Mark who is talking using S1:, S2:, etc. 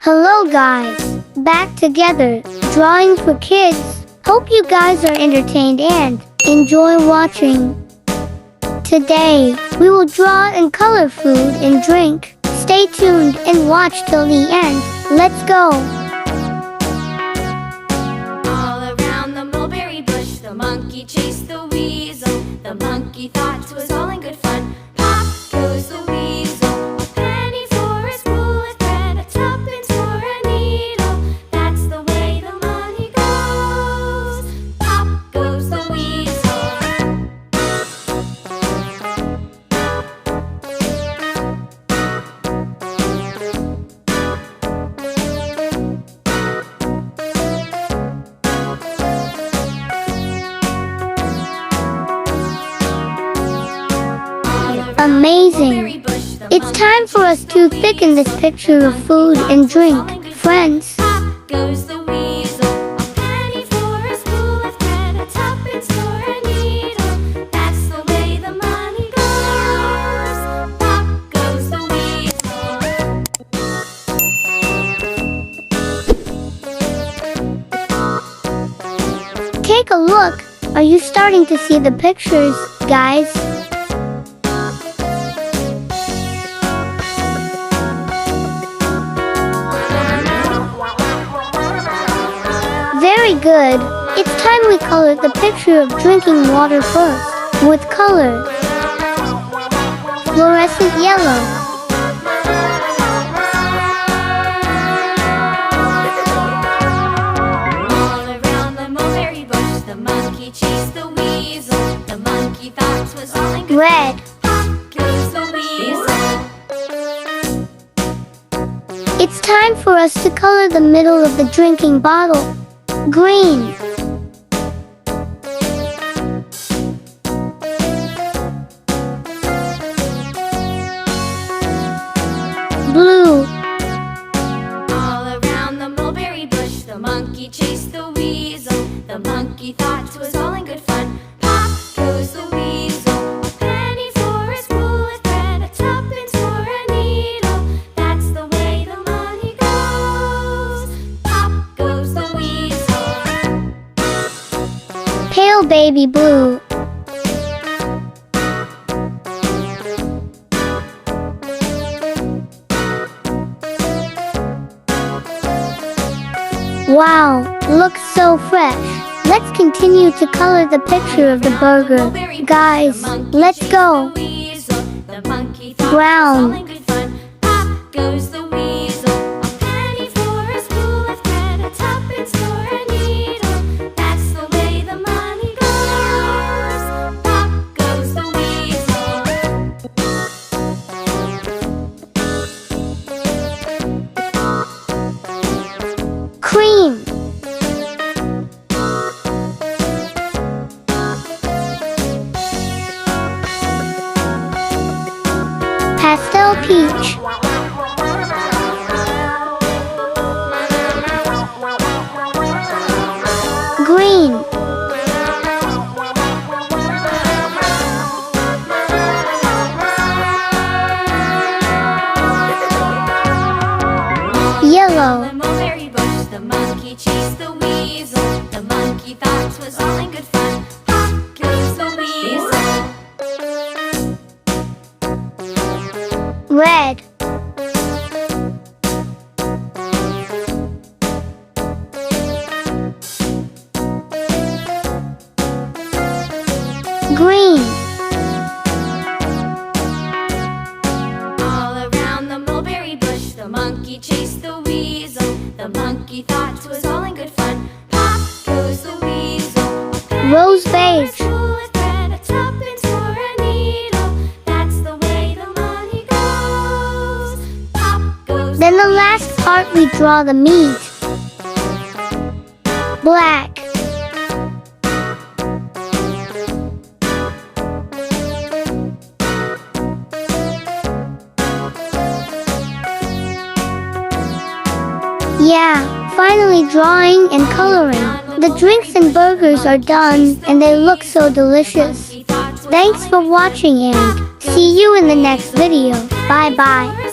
S1: Hello guys, back together, drawing for kids. Hope you guys are entertained and enjoy watching. Today, we will draw and color food and drink. Stay tuned and watch till the end. Let's go!
S2: All around the mulberry bush, the monkey chased the weasel. The monkey thought 'twas all in good fun. Pop goes the weasel, a penny for a spool of thread, a tuppence for a needle. That's the way the money goes. Pop goes the weasel.
S1: Amazing! It's time for us to thicken this picture of food and drink, friends.
S2: Pop goes the weasel, a penny for a spool of thread, a tuppence for a needle. That's the way the money goes. Pop goes the weasel.
S1: Take a look. Are you starting to see the pictures, guys? Very good. It's time we color the picture of drinking water first, with color. Fluorescent yellow.
S2: All around the mulberry bush, the monkey chased the weasel. The monkey thought 'twas all in good
S1: Red.
S2: Pop goes the weasel.
S1: It's time for us to color the middle of the drinking bottle. Green. Blue.
S2: All around the mulberry bush, the monkey chased the weasel. The monkey thought 'twas all in good fun. Pop goes the weasel, a penny for a spool of thread, a tuppence for a needle. That's the way the money goes. Pop goes the weasel.
S1: Pale baby blue. Wow, looks so fresh. Let's continue to color the picture of the burger. Guys, let's go.
S2: The monkey thought
S1: Brown.
S2: it was all in good fun. Pop goes the weasel, a penny for a spool of thread, a tuppence for a needle. That's the way the money goes. Pop goes the weasel.
S1: Cream. Pastel peach. Green. Yellow.
S2: The mulberry bush, the monkey chased the weasel. The monkey thought 'twas all in good fun. Pop goes the weasel.
S1: Red. Green.
S2: All around the mulberry bush, the monkey chased the weasel. The monkey thought 'twas all in good fun. Pop goes the weasel.
S1: Rose beige.
S2: Spool of thread, a tuppence for a needle. That's the way the money goes. Pop goes
S1: Then the last part we draw the meat. Black. Yeah, finally drawing and coloring. The drinks and burgers are done and they look so delicious. Thanks for watching and see you in the next video. Bye bye.